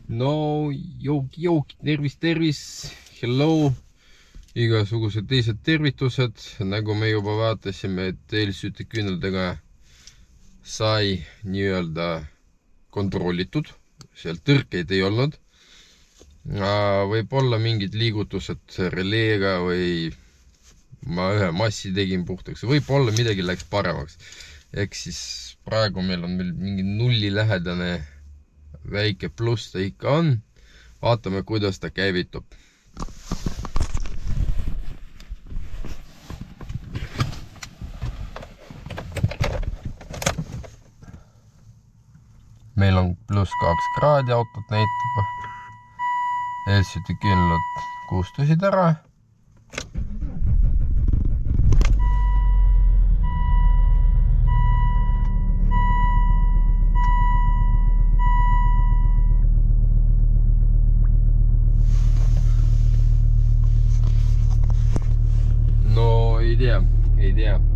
No jook, tervis, hello, igasugused teised tervitused, nagu me juba vaatasime, et eelsütiküünaldega sai nii-öelda kontrollitud, seal tõrkeid ei olnud. Võib olla mingid liigutused releega või ma ühe massi tegin puhtaks, võib olla midagi läks paremaks. Ehk siis praegu meil on mingi nulli lähedane väike pluss ta ikka on. Vaatame, kuidas ta käivitub. Meil on +2 kraadi autot näitab. Eelsütiküünlad kustusid ära.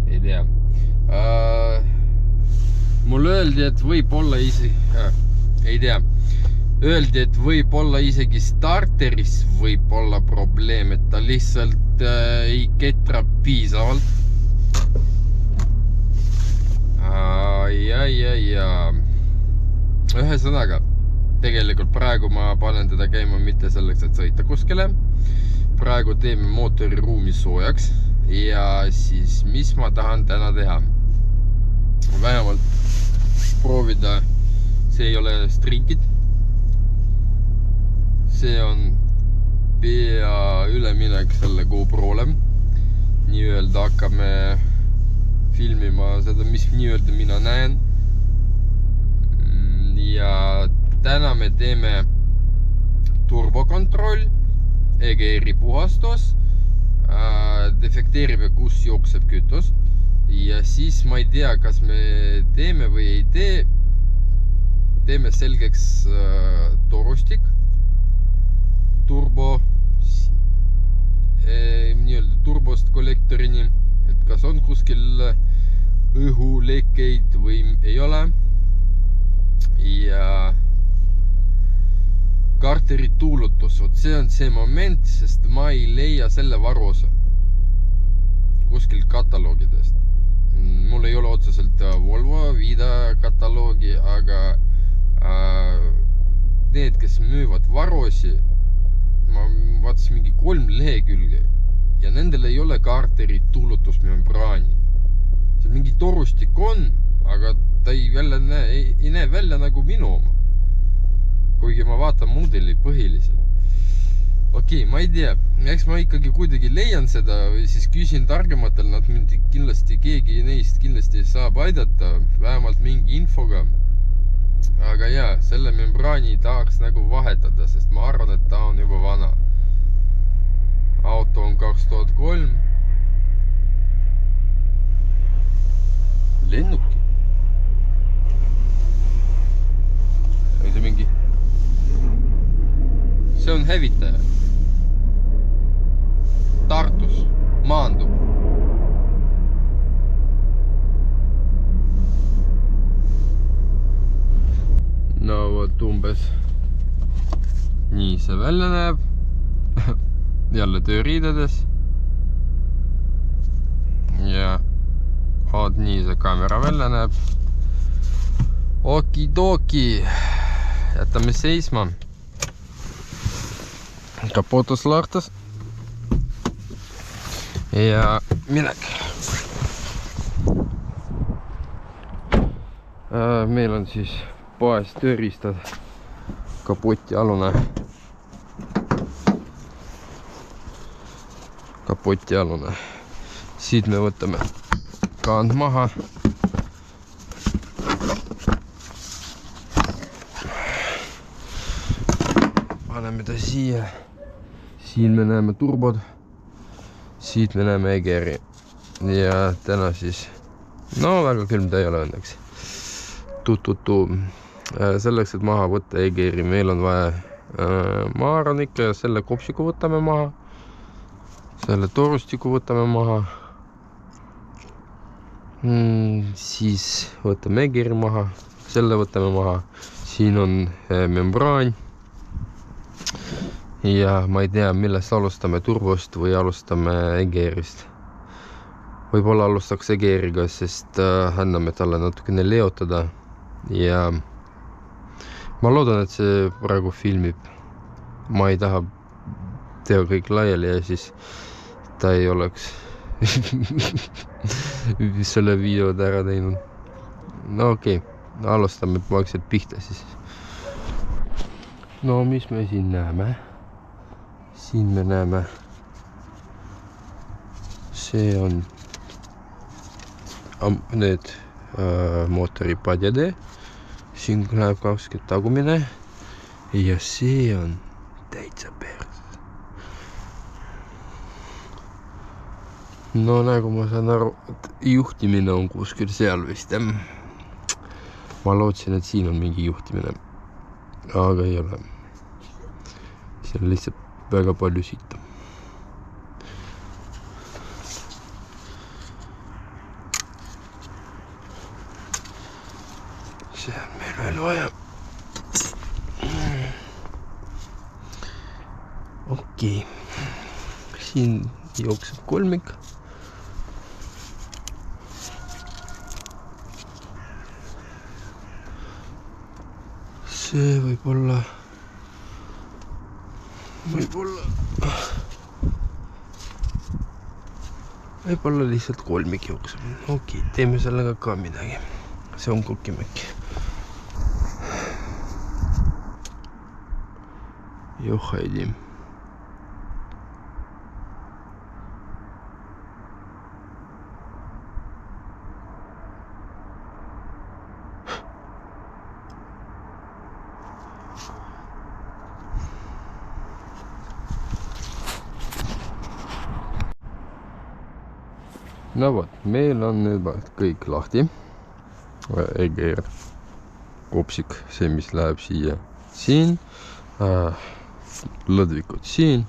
Ei tea. Mul öeldi, et võib-olla isegi starteris võib olla probleem, et ta lihtsalt ei ketra piisavalt. Ühesõnaga, tegelikult praegu ma panen teda käima mitte selleks, et sõita kuskile. Praegu teeme mootori ruumi soojaks ja siis mis ma tahan täna teha? Vähemalt proovida, see ei ole strinkid. See on pea üleminek selle GoPro'le. Nii-öelda hakkame filmima seda, mis nii-öelda mina näen. Ja täna me teeme turbokontroll, EGR-i puhastus, defekteerime, kus jookseb kütus ja siis ma ei tea, kas me teeme või ei tee. Teeme selgeks torustik, turbo, nii-öelda turbost kollektorini, et kas on kuskil õhulekeid või ei ole. Ja karteri tuulutus, see on see moment, sest ma ei leia selle varuosa kuskil kataloogidest. Mul ei ole otseselt Volvo Vida kataloogi, aga need, kes müüvad varuosi, ma vaatasin mingi 3 lehekülge ja nendel ei ole karteri tuulutusmembraani. See mingi torustik on, aga ta ei näe välja nagu minu oma. Kuigi ma vaatan mudeli põhiliselt. Okei, ma ei tea. Eks ma ikkagi kuidagi leian seda või siis küsin targematel, nad kindlasti keegi neist kindlasti saab aidata, vähemalt mingi infoga. Aga jaa, selle membraani tahaks nagu vahetada, sest ma arvan, et ta on juba vana. Auto on 2003. Lennuki. See mingi... See on hävitaja. Tartus maandub. No vot umbes nii see välja näeb. Jälle tööriidedes. Ja oot, nii see kaamera välja näeb. Okidoki. Jätame seisma. Kapotus lahtas. Ja minek. Meil on siis poes tööriistad. Kapotialune. Siit me võtame kaand maha. Paneme ta siia. Siin me näeme turbod. Siit me näeme EGR-i. Ja täna siis, no väga külm ta ei ole õnneks. Selleks, et maha võtta EGR-i, meil on vaja maaronikka ja selle kopsiku võtame maha. Selle torustiku võtame maha. Siis võtame EGR-i maha. Selle võtame maha. Siin on membraan. ja ma ei tea, millest alustame, turbost või alustame Egeerist. Võib-olla alustaks Egeeriga, sest anname talle natukene leotada ja ma loodan, et see praegu filmib. Ma ei taha teha kõik laiali ja siis ta ei oleks selle videod ära teinud. No okei, alustame vaikselt pihta siis. No mis me siin näeme? Siin me näeme, see on need mootoripadjade. Siin läheb 20 tagumine ja see on täitsa pers. No nagu ma saan aru, et juhtimine on kuskil seal vist. Ma lootsin, et siin on mingi juhtimine, aga ei ole. See on lihtsalt väga palju sitta. See on meil veel vaja. Okei. Siin jookseb kolmik. See võib-olla lihtsalt kolmik jookseb. Okei, teeme sellega ka midagi. See on kokimäkki. Johhaidi. No vot, meil on nüüd kõik lahti. Egeer, kopsik, see mis läheb siia, siin, lõdvikud siin,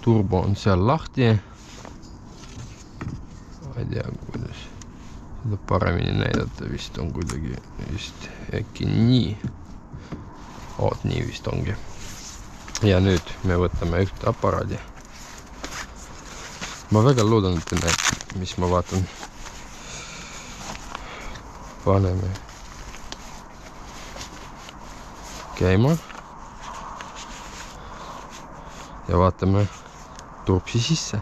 turbo on seal lahti. Ma ei tea, kuidas seda paremini näidata, vist on kuidagi vist äkki nii. Oot, nii vist ongi. Ja nüüd me võtame ühte aparaadi. Ma väga loodan, et te näete, mis ma vaatan. Paneme käima ja vaatame turpsi sisse.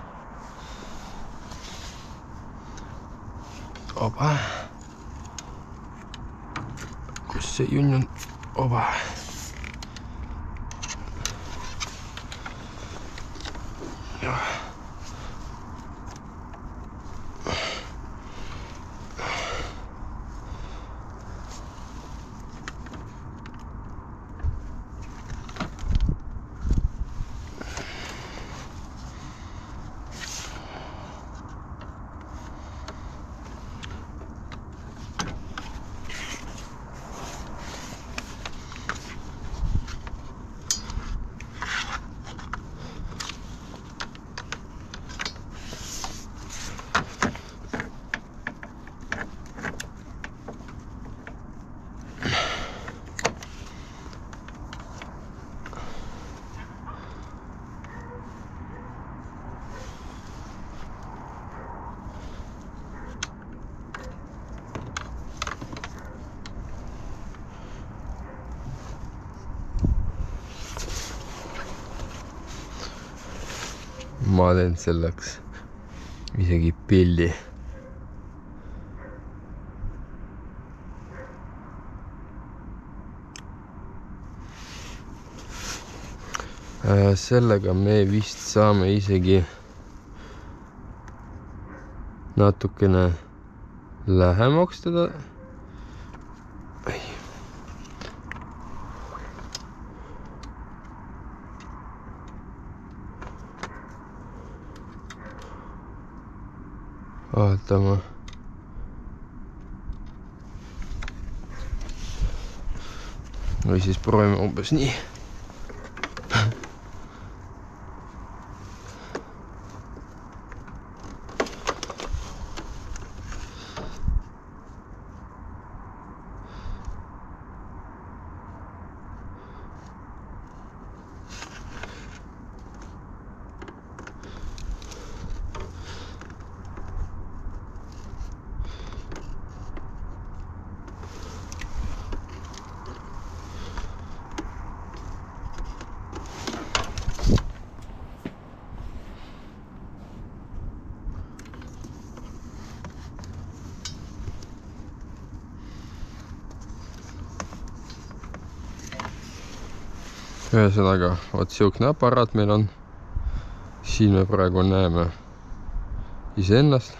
Oba. Kus see junn on? Oba. Ma teen selleks isegi pildi. Sellega me vist saame isegi natukene lähemaks teda. Vaatama. Või siis proovime umbes nii. ühesõnaga, vot siukene aparaat meil on. Siin me praegu näeme iseennast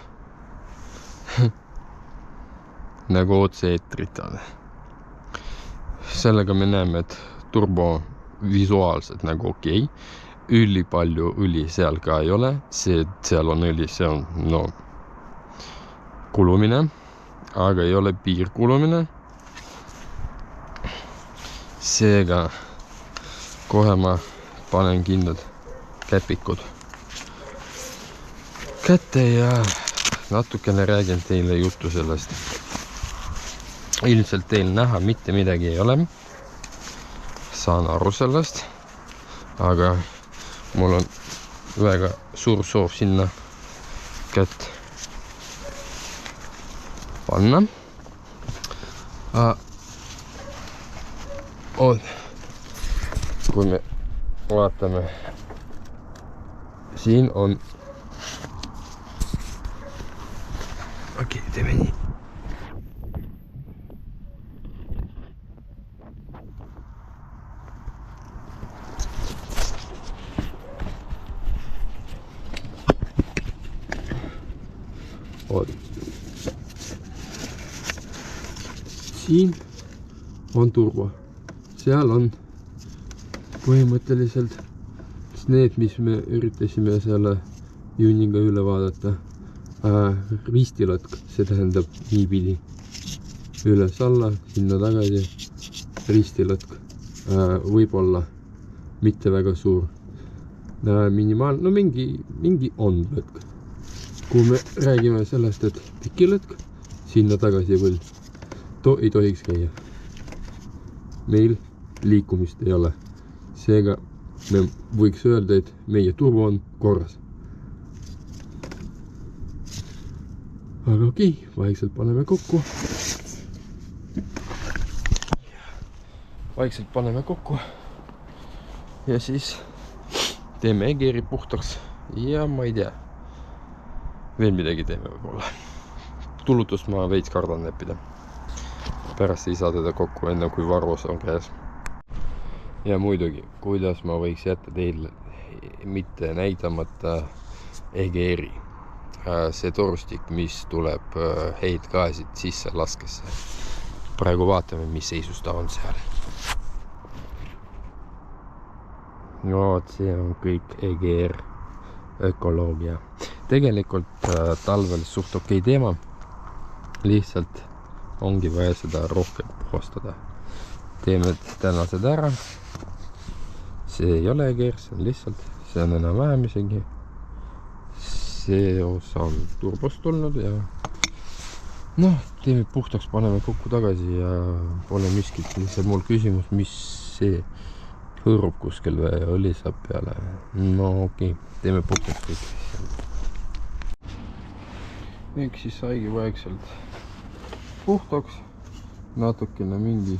nagu otse-eetrit on. Sellega me näeme, et turbo visuaalselt nagu okei. Üli palju õli seal ka ei ole. See, et seal on õli, see on kulumine, aga ei ole piirkulumine. Seega kohe ma panen kindlad käpikud kätte ja natukene räägin teile juttu sellest. Ilmselt teil näha mitte midagi ei ole. Saan aru sellest, aga mul on väga suur soov sinna kätt panna. Kui me vaatame, siin on okei, teeme nii. Siin on turbo. Seal on põhimõtteliselt need, mis me üritasime selle juuniga üle vaadata. Ristilõtk, see tähendab niipidi. Üles-alla, sinna tagasi. Ristilõtk. Võib-olla mitte väga suur. Minimaalne, no mingi on lõtk. Kui me räägime sellest, et pikilõtk, sinna tagasi võld. Ei tohiks käia. Meil liikumist ei ole. Seega me võiks öelda, et meie turbo on korras. Aga okei, vaikselt paneme kokku. Vaikselt paneme kokku. Ja siis teeme EGR-i puhtaks. Ja ma ei tea. Veel midagi teeme võib-olla. Tulutust ma veits kardan leppida. Pärast ei saa teda kokku enne, kui varvus on käes. Ja muidugi, kuidas ma võiks jätta teile mitte näidamata EGR-i. See torustik, mis tuleb heitgaasid sisse laskesse. Praegu vaatame, mis seisus ta on seal. No, see on kõik EGR ökoloogia. Tegelikult talvel suht okei teema. Lihtsalt ongi vaja seda rohkem puhastada. Teeme tänased ära. See ei ole EGR, see on lihtsalt, see on enam vähem isegi. See osa on turbost tulnud ja teeme puhtaks, paneme kokku tagasi ja pole miskit. Lihtsalt mul küsimus, mis see hõõrub kuskil või oli saab peale. No okei, teeme puhtaks kõik. Nüüd siis saigi vaikselt puhtaks, natukene mingi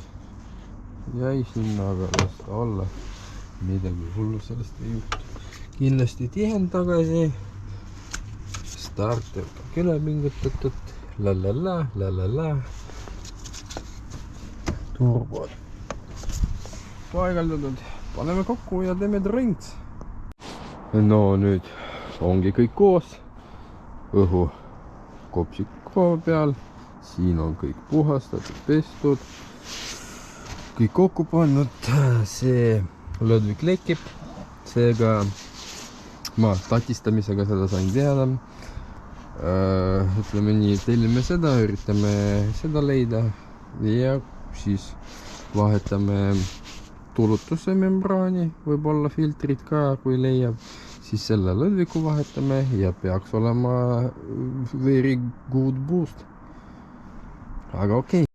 jäi sinna, aga las ta olla, midagi hullu sellest ei juhtu. Kindlasti tihen tagasi, starter ka üle pingutatud, la. Turbod paigaldatud, paneme kokku ja teeme drinks. No nüüd ongi kõik koos, õhu kopsik koha peal. Siin on kõik puhastatud, pestud, kõik kokku pannud, see lõdvik lekib, seega ma tatistamisega seda sain teada. Ütleme nii, tellime seda, üritame seda leida ja siis vahetame tulutuse membraani, võib-olla filtrid ka, kui leiab, siis selle lõdviku vahetame ja peaks olema very good boost. Aga okei.